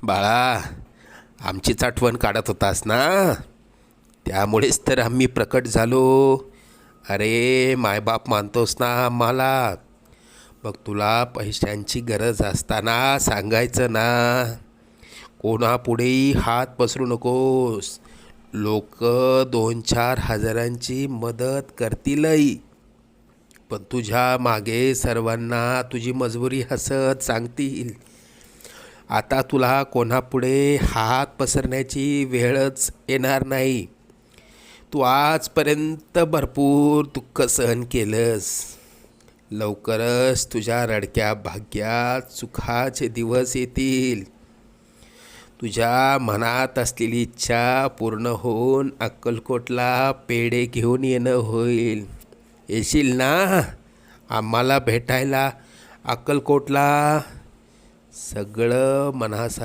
बाळा, आमचीच आठवण काढत होतास ना, त्यामुळेच तर आम्ही प्रकट झालो. अरे मायबाप मानतोस ना आम्हाला, मग तुला पैशांची गरज असताना सांगायचं ना. कोणापुढेही हात पसरू नकोस. लोक 2-4 हजारांची मदत करतीलही, पण तुझ्या मागे सर्वांना तुझी मजबुरी हसत सांगतील. आता तुला कोणापुढे हात पसरण्याची वेळच येणार नाही. तू आजपर्यंत भरपूर दुःख सहन केलंस. लवकरच तुझ्या रडक्या भाग्यात सुखाचे दिवस येतील. तुझ्या मनात असलेली इच्छा पूर्ण होऊन अक्कलकोटला पेढे घेऊन येणं होईल. येशील ना आम्हाला भेटायला अक्कलकोटला? सगळं मनासा